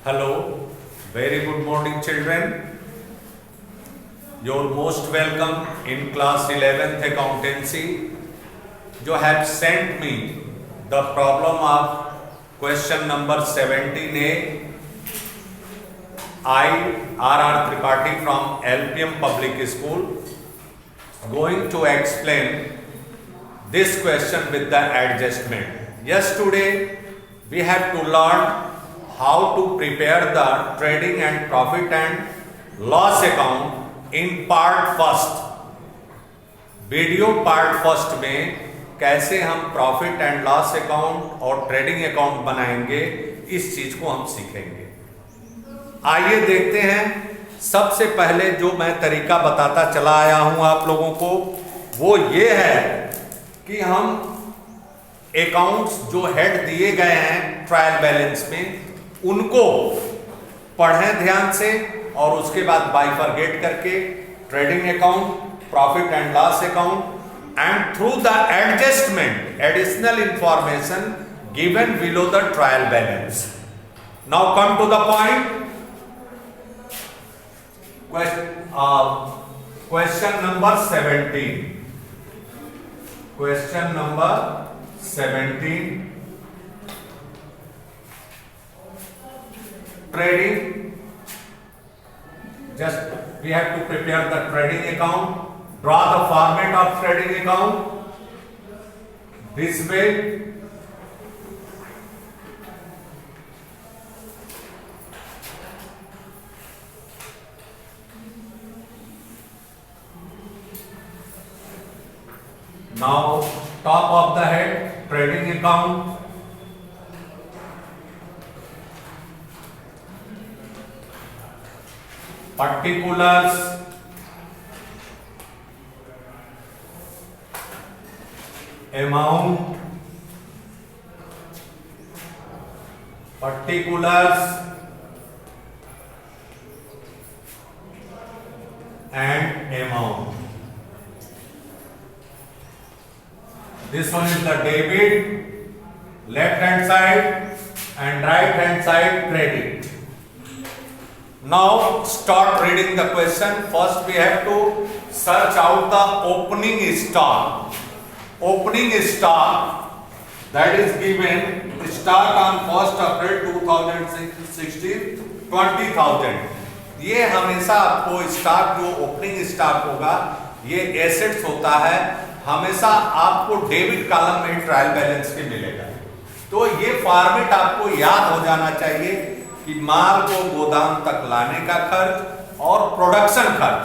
Hello, very good morning children. You're most welcome in class 11th accountancy. You have sent me the problem of question number 17A. I, R.R. Tripathi from LPM Public School, going to explain this question with the adjustment. Yesterday, we have to learn how to prepare the trading and profit and loss account in part first. Video part first में कैसे हम profit and loss account और trading account बनाएंगे, इस चीज को हम सीखेंगे। आइए देखते हैं। सबसे पहले जो मैं तरीका बताता चला आया हूं आप लोगों को, वो ये है कि हम अकाउंट्स जो हेड दिए गए हैं ट्रायल बैलेंस में, उनको पढ़ें ध्यान से और उसके बाद बाइफरगेट करके trading account, profit and loss account and through the adjustment additional information given below the trial balance. Now come to the point. Question number 17। Question number 17, trading. Just we have to prepare the trading account, draw the format of trading account this way. Now top of the head, trading account, particulars, amount, particulars and amount. This one is the debit, left hand side, and right hand side credit. Now start reading the question. First we have to search out the opening stock. Opening stock that is given start on 1st April 2016 20,000. ये हमेशा आपको stock जो opening stock होगा ये assets होता है, हमेशा आपको डेबिट कॉलम में ट्रायल बैलेंस के मिलेगा। तो ये फॉर्मेट आपको याद हो जाना चाहिए कि माल को गोदाम तक लाने का खर्च और प्रोडक्शन खर्च,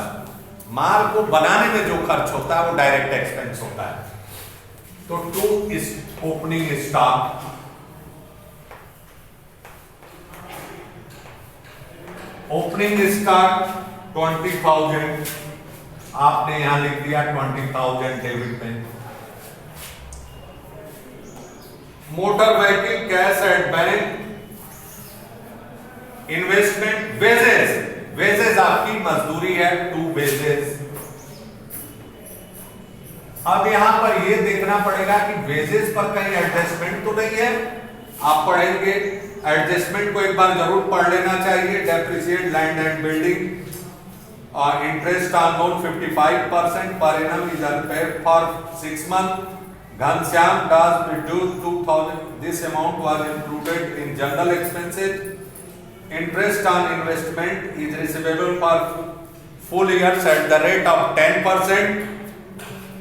माल को बनाने में जो खर्च होता है वो डायरेक्ट एक्सपेंस होता है। तो टू इस ओपनिंग स्टॉक, ओपनिंग स्टॉक 20,000, आपने यहां लिख दिया 20,000 डेबिट में। Motor vehicle cash at bank, investment wages, wages आपकी मजदूरी है 2 वेजेस। अब यहां पर यह देखना पड़ेगा कि वेजेस पर कहीं एडजस्टमेंट तो नहीं है। आप पढ़ेंगे, एडजस्टमेंट को एक बार जरूर पढ़ लेना चाहिए। Depreciate land and building, interest on loan 55% per annum is unpaid for 6 months। Ghanshyam does reduce 2,000, this amount was included in general expenses। Interest on investment is receivable for full years at the rate of 10%.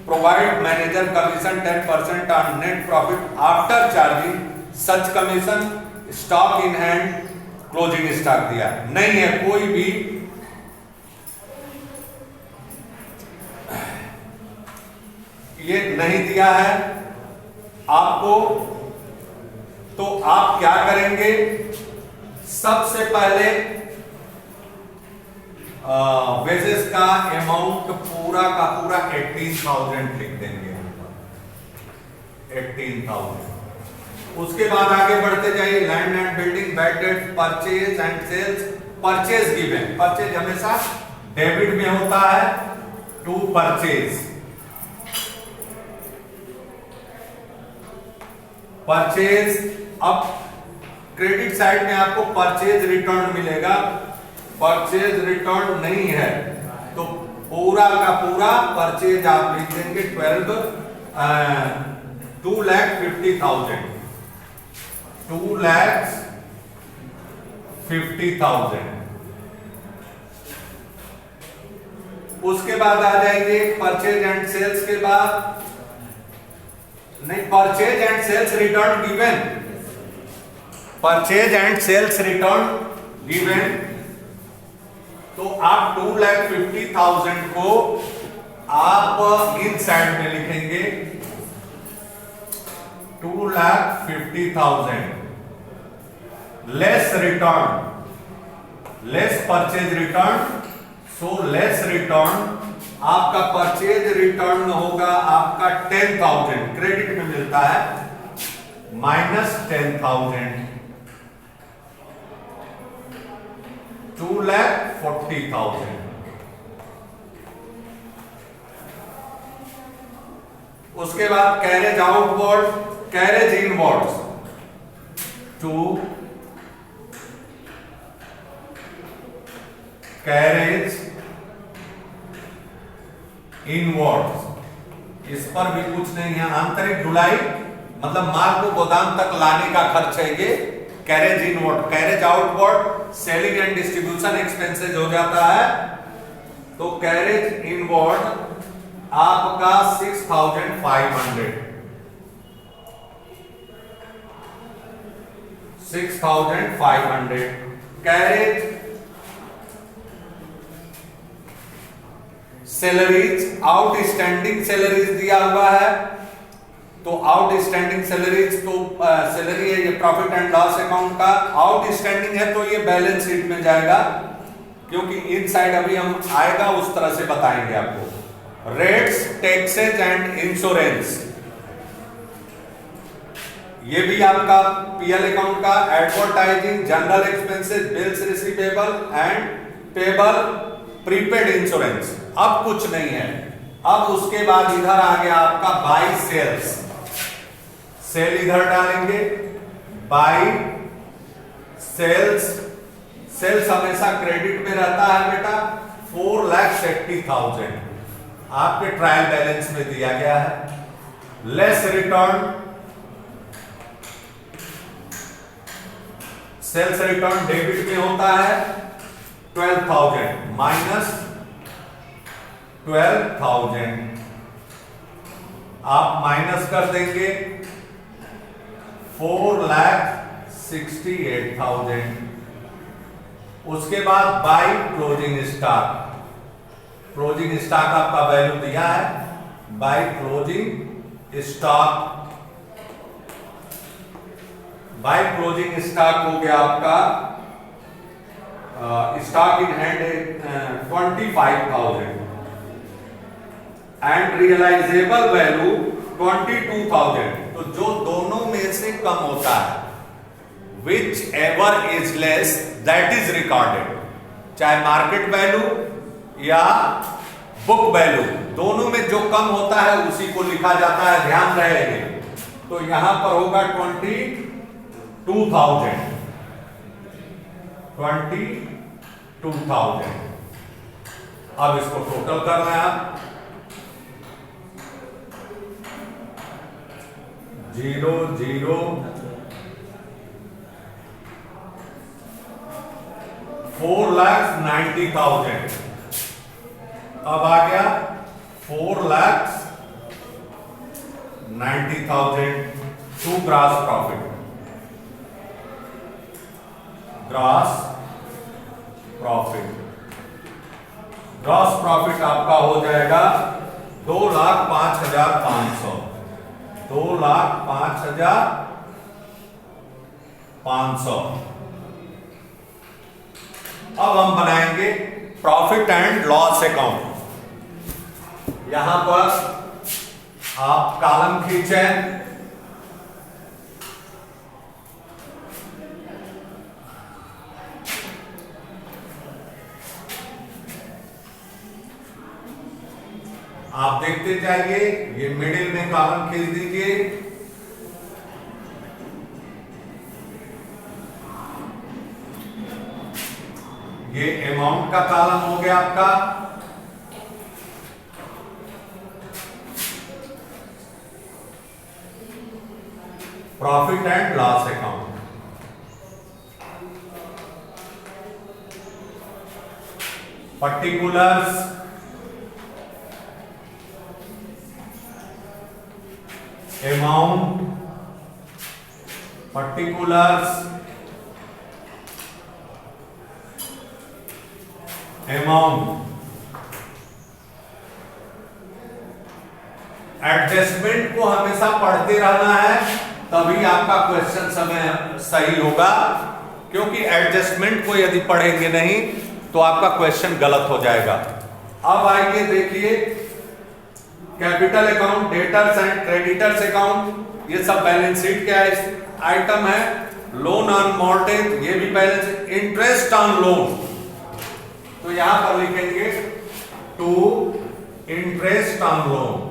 Provide manager commission 10% on net profit after charging such commission। Stock in hand, closing stock दिया नहीं है, कोई भी ये नहीं दिया है आपको। तो आप क्या करेंगे, सबसे पहले वेजेस का अमाउंट पूरा का पूरा 18,000 लिख देंगे, 18,000। उसके बाद आगे बढ़ते जाइए। Land and building, bad debt, purchase and sales. Purchase given, purchase हमेशा डेबिट में होता है, टू परचेज। परचेज अब क्रेडिट साइड में आपको परचेज रिटर्न मिलेगा, परचेज रिटर्न नहीं है तो पूरा का पूरा परचेज आप लिख देंगे 2,50,000, 2,50,000। उसके बाद आ जाएंगे परचेज एंड सेल्स के बाद, नहीं, purchase and sales return given, purchase and sales return given. तो आप 2,50,000 को आप इन साइड में लिखेंगे 2,50,000 less return, less purchase return, so less return. आपका परचेज रिटर्न होगा आपका 10,000, क्रेडिट में मिलता है, माइनस 10,000, 2,40,000। उसके बाद carriage outward, carriage inwards, to carriage inwards, इस पर भी कुछ नहीं है। आंतरिक ढुलाई मतलब माल को गोदाम तक लाने का खर्च है ये carriage inward. Carriage outward selling and distribution expenses हो जाता है। तो कैरेज इनवर्ड आपका 6,500, 6,500। कैरेज सैलरीज, आउटस्टैंडिंग सैलरीज दिया हुआ है, तो आउटस्टैंडिंग सैलरीज तो सैलरी है ये प्रॉफिट एंड लॉस अकाउंट का, आउटस्टैंडिंग है तो ये बैलेंस शीट में जाएगा, क्योंकि इनसाइड अभी हम आएगा उस तरह से बताएंगे आपको। रेट्स, टैक्सेज एंड इंश्योरेंस, ये भी आपका पीएल अकाउंट का। Advertising, general expenses, bills receivable and payable, prepaid insurance. अब कुछ नहीं है। अब उसके बाद इधर आ गया आपका बाई सेल्स, सेल इधर डालेंगे, बाई सेल्स, सेल्स हमेशा क्रेडिट में रहता है बेटा। 4,80,000 आपके ट्रायल बैलेंस में दिया गया है। Less return, sales return debit में होता है 12,000 माइनस 12,000 आप माइनस कर देंगे 4,68,000। उसके बाद by closing stock, closing stock आपका वैल्यू दिया है, by closing stock, by closing stock हो गया आपका stock in hand 25,000 and realisable value 22,000। तो जो दोनों में से कम होता है, whichever is less that is recorded, चाहे मार्केट वैल्यू या बुक वैल्यू, दोनों में जो कम होता है उसी को लिखा जाता है, ध्यान रहेगा। तो यहां पर होगा 22,000, 22,000। अब इसको टोटल करना है आप, 0 0 4,90,000। अब आ गया 4,90,000 to gross profit, gross profit, gross profit आपका हो जाएगा 2,05,500, 2,05,500। अब हम बनाएंगे प्रॉफिट एंड लॉस अकाउंट। यहां पर आप कॉलम खींचें, आप देखते जाइए, ये मिडिल में कॉलम खींच दीजिए। ये अमाउंट का कॉलम हो गया आपका। Profit and loss account, particulars, amount, particulars, amount, adjustment को हमेशा पढ़ते रहना है, तभी आपका क्वेश्चन समय सही होगा, क्योंकि एडजस्टमेंट को यदि पढ़ेंगे नहीं तो आपका क्वेश्चन गलत हो जाएगा। अब आइए देखिए, capital account, debtors and creditors account, ये सब बैलेंस शीट के आइटम है। लोन ऑन मॉर्गेज, ये भी बैलेंस। इंटरेस्ट ऑन लोन, तो यहां पर लिखेंगे to interest on loan,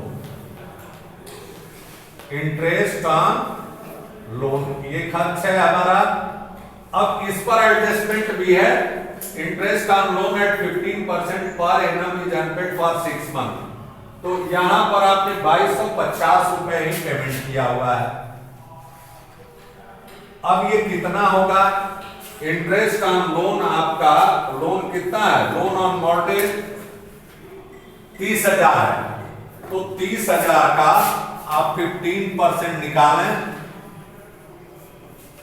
interest on loan, ये खर्च है हमारा। अब इस पर एडजस्टमेंट भी है। Interest on loan at 15% per annum is unpaid for 6 month, तो यहां पर आपने 2250 रुपए ही पेमेंट किया हुआ है। अब ये कितना होगा? इंटरेस्ट ऑन लोन, आपका लोन कितना है? लोन ऑन मॉर्गेज 30,000 है, तो 30,000 का आप 15% निकालें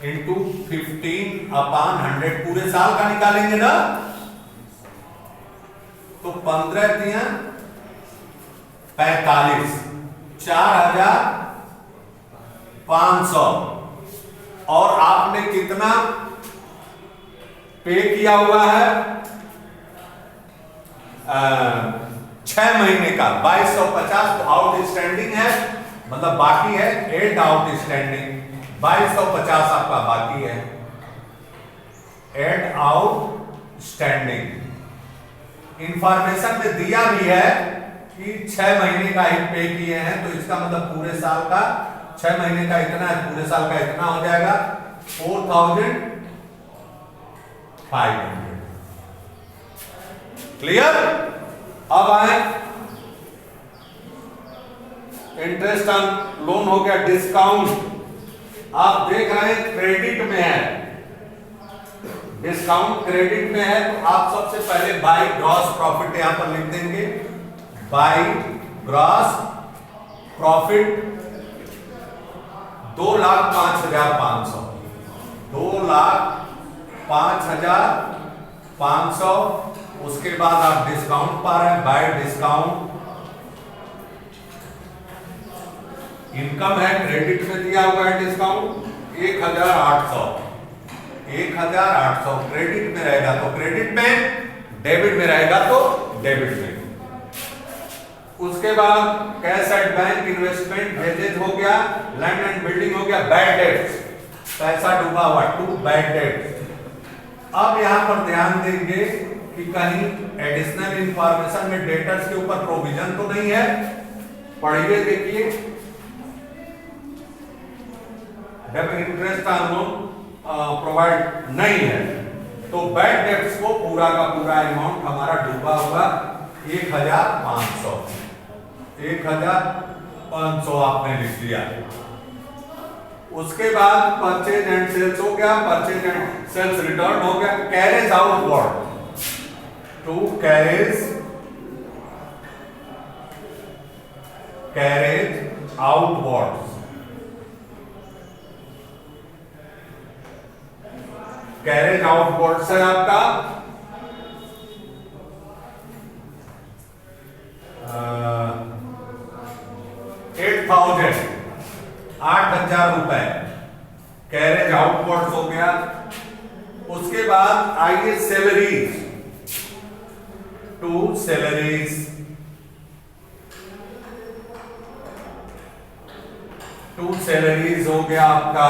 इंटू 15/100, पूरे साल का निकालेंगे ना, तो 15 दिया 45, 4,500। और आपने कितना पे किया हुआ है? 6 महीने का 2250 आउटस्टैंडिंग है, मतलब बाकी है 8 आउटस्टैंडिंग, 2250 आपका बाकी है, 8 आउटस्टैंडिंग। इंफॉर्मेशन में दिया भी है कि 6 महीने का ही पे किए हैं, तो इसका मतलब पूरे साल का 6 महीने का इतना है, पूरे साल का इतना हो जाएगा 4,500। क्लियर? अब आए, इंटरेस्ट ऑन लोन हो गया। डिस्काउंट आप देख रहे हैं क्रेडिट में है, डिस्काउंट क्रेडिट में है, तो आप सबसे पहले बाई ग्रॉस प्रॉफिट यहां पर लिख देंगे। By gross profit 2,05,500, 2,05,500। उसके बाद आप डिस्काउंट पा रहे हैं, बाय डिस्काउंट। इनकम है, क्रेडिट में दिया हुआ है डिस्काउंट 1,800, 1,800 क्रेडिट में रहेगा तो क्रेडिट में, डेबिट में रहेगा तो डेबिट में। उसके बाद cash at bank, investment, wages हो गया, लैंड एंड बिल्डिंग हो गया, बैड डेट्स, पैसा डूबा हुआ, टू बैड डेट्स। अब यहां पर ध्यान देंगे कि कहीं एडिशनल इंफॉर्मेशन में डेटर्स के ऊपर प्रोविजन तो नहीं है। पढ़िए, देखिए, जब इंटरेस्ट ऑन लोन प्रोवाइड नहीं है तो बैड डेट्स को पूरा का पूरा अमाउंट हमारा डूबा हुआ 1,500, 1,500 आपने लिख दिया। उसके बाद परचेज एंड सेल्स हो गया, परचेज एंड सेल्स रिटर्न हो गया। Carriage outward, to carriage outward, carriage outward से आपका 8,000 रुपए कैरेज आउटवर्ड हो गया। उसके बाद आइए सैलरीज, टू सैलरीज, हो गया आपका।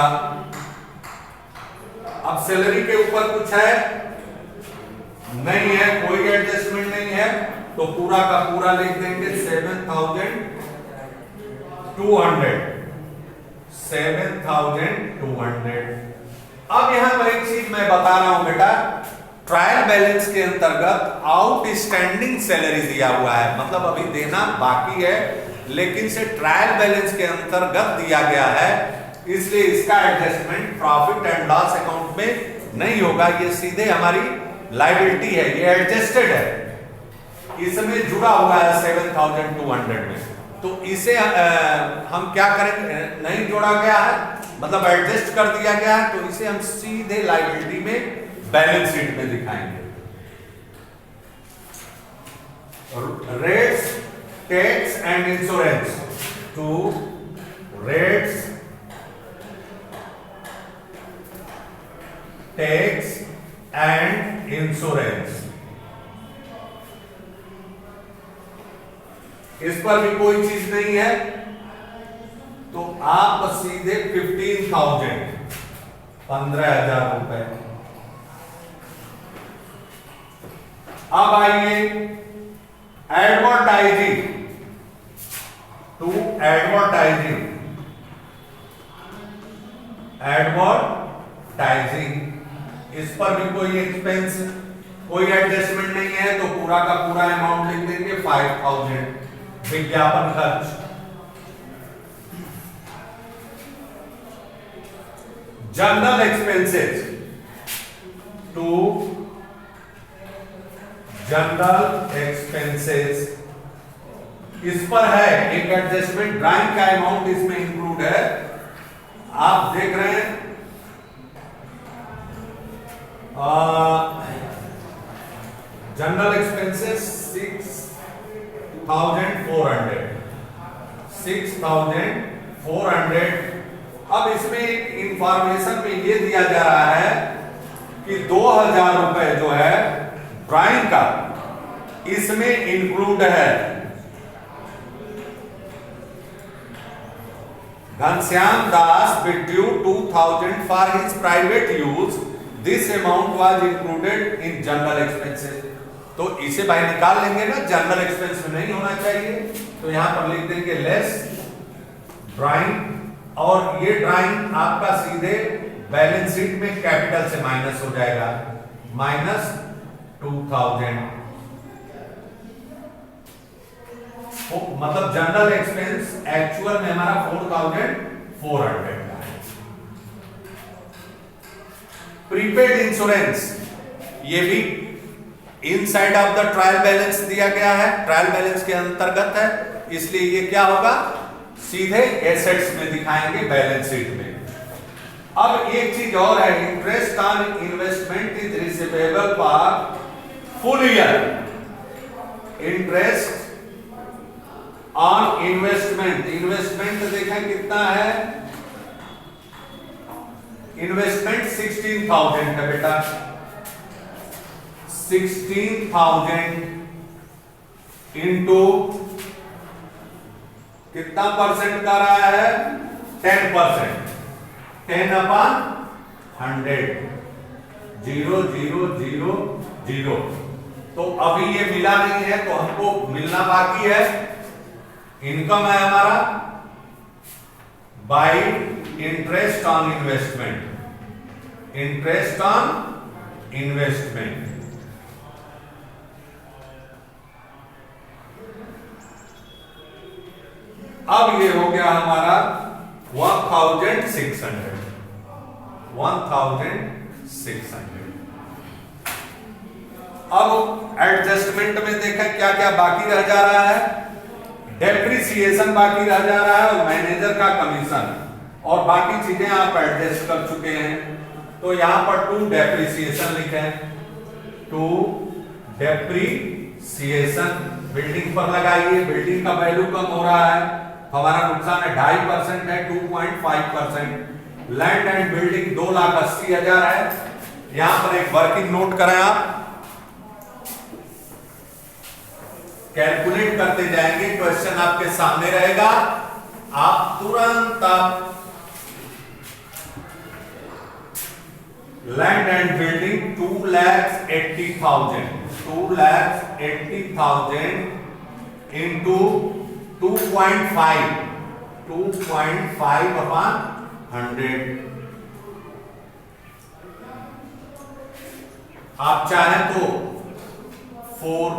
अब सैलरी के ऊपर कुछ है नहीं है, कोई एडजस्टमेंट नहीं है, तो पूरा का पूरा लिख देंगे 7,200, 7,200। अब यहां पर एक चीज मैं बता रहा हूं बेटा, ट्रायल बैलेंस के अंतर्गत आउटस्टैंडिंग सैलरी दिया हुआ है, मतलब अभी देना बाकी है, लेकिन से ट्रायल बैलेंस के अंतर्गत दिया गया है, इसलिए इसका adjustment profit and loss account में नहीं होगा। ये सीधे हमारी लायबिलिटी है, ये एडजस्टेड है, इसमें जुड़ा हुआ है 7200 में। तो इसे हम क्या करेंगे, नहीं जोड़ा गया है, मतलब एडजस्ट कर दिया गया है, तो इसे हम सीधे लायबिलिटी में बैलेंस शीट में दिखाएंगे। Rates, tax and insurance, to rates, tax and insurance, इस पर भी कोई चीज नहीं है, तो आप सीधे 15,000 रुपए। अब आइए एडवर्टाइजिंग, टू एडवर्टाइजिंग, इस पर भी कोई एक्सपेंस, कोई एडजस्टमेंट नहीं है, तो पूरा का पूरा अमाउंट लिख देंगे 5,000 विज्ञापन खर्च। General expenses, to general expenses, इस पर है एक एडजस्टमेंट, ड्राइंग का अमाउंट इसमें इंक्लूड है। आप देख रहे हैं जनरल एक्सपेंसेस 6,400। अब इसमें इंफॉर्मेशन में ये दिया जा रहा है कि 2,000 रुपए जो है ड्राइंग का इसमें इंक्लूड है। Ghanshyam Das withdrew 2,000 for his private use. This amount was included in general expenses. तो इसे भाई निकाल लेंगे ना, जनरल एक्सपेंस में नहीं होना चाहिए, तो यहां पर लिख देंगे लेस ड्राइंग, और ये ड्राइंग आपका सीधे बैलेंस शीट में कैपिटल से माइनस हो जाएगा, -2,000। मतलब जनरल एक्सपेंस एक्चुअल में हमारा 4,400 का है। प्रीपेड इंश्योरेंस, ये भी inside of the trial balance दिया गया है, ट्रायल बैलेंस के अंतर्गत है, इसलिए ये क्या होगा, सीधे एसेट्स में दिखाएंगे बैलेंस शीट में। अब एक चीज और है, interest on investment is receivable for full year. Interest on investment, investment देखें कितना है, इन्वेस्टमेंट 16,000 है बेटा, 16,000 इंटू कितना परसेंट का रहा है, 10%, 10/100, 0,0,0,0। तो अभी ये मिला नहीं है, तो हमको मिलना बाकी है। इनकम है हमारा bye interest on investment, interest on investment. अब ये हो गया हमारा 1,600, 1,600। अब एडजस्टमेंट में देखा क्या क्या बाकी रह जा रहा है, डेप्रिसिएशन बाकी रह जा रहा है, और मैनेजर का कमीशन, और बाकी चीजें आप एडजस्ट कर चुके हैं। तो यहां पर 2 डेप्रिसिएशन लिखे, 2 डेप्रिसिएशन बिल्डिंग पर लगाइए, बिल्डिंग का वैल्यू कम हो रहा है, हमारा नुकसान है 2.5% है, 2.5%। लैंड एंड बिल्डिंग 2,80,000 है। यहां पर एक वर्किंग नोट करें, आप कैलकुलेट करते जाएंगे, क्वेश्चन आपके सामने रहेगा, आप तुरंत लैंड एंड बिल्डिंग 2,80,000, 2,80,000 इंटू 2.5, 2.5/100, आप चाहें तो 4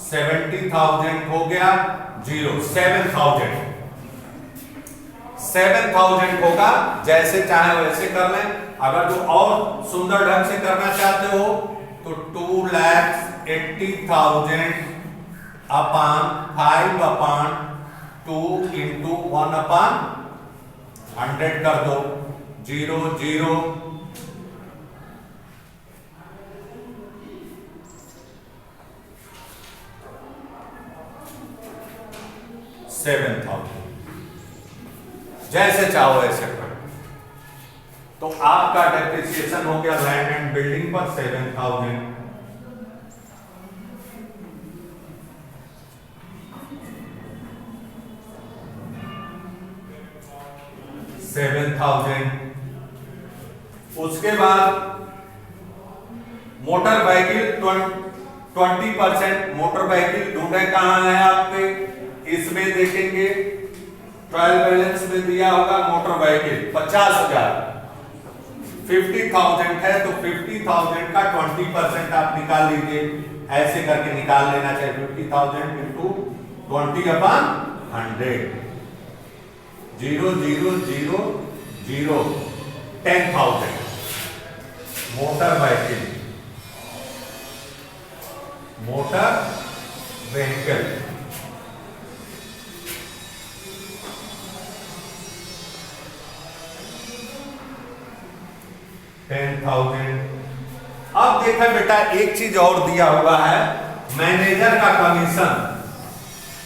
70,000 हो गया, 0 7,000 होगा। जैसे चाहे वैसे कर लें। अगर जो और सुंदर ढंग से करना चाहते हो तो 2,80,000 अपॉन 5/2 इंटू 1/100 कर दो। 0 0 7,000 जैसे चाहो ऐसे करो। तो आपका डेप्रिसिएशन हो गया लैंड एंड बिल्डिंग पर 7,000। उसके बाद मोटर व्हीकल 20%। मोटर व्हीकल ढूंढे कहां है आपके, इसमें देखेंगे ट्रायल बैलेंस में दिया होगा मोटर व्हीकल 50,000। 50,000 है तो 50,000 का 20% आप निकाल लीजिए। ऐसे करके निकाल लेना चाहिए। 50,000 इंटू 20/100। 0 0 0 0 10,000 motor vehicle $10,000। अब देखा बेटा एक चीज और दिया हुआ है मैनेजर का कमीशन।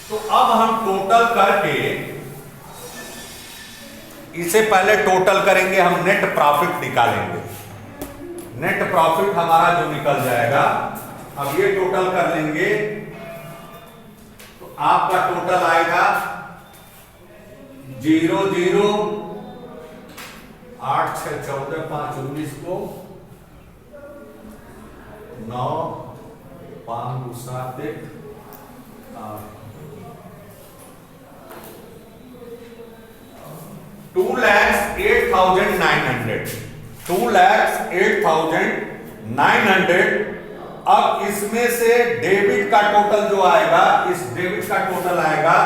तो अब हम टोटल करके इसे पहले टोटल करेंगे, हम नेट प्रॉफिट निकालेंगे। नेट प्रॉफिट हमारा जो निकल जाएगा, अब ये टोटल कर लेंगे तो आपका टोटल आएगा 0 0 8 6 14 5 19 को 9 5 2 7 2,08,900 2,08,900। अब इसमें से डेबिट का टोटल जो आएगा, इस डेबिट का टोटल आएगा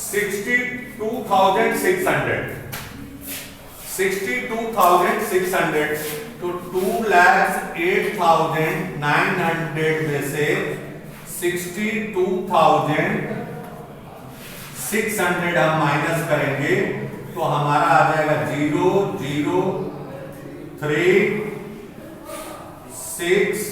62,600। 62,600 तो 2,08,900 में से 62,600 हम माइनस करेंगे तो हमारा आ जाएगा 0 0 3 6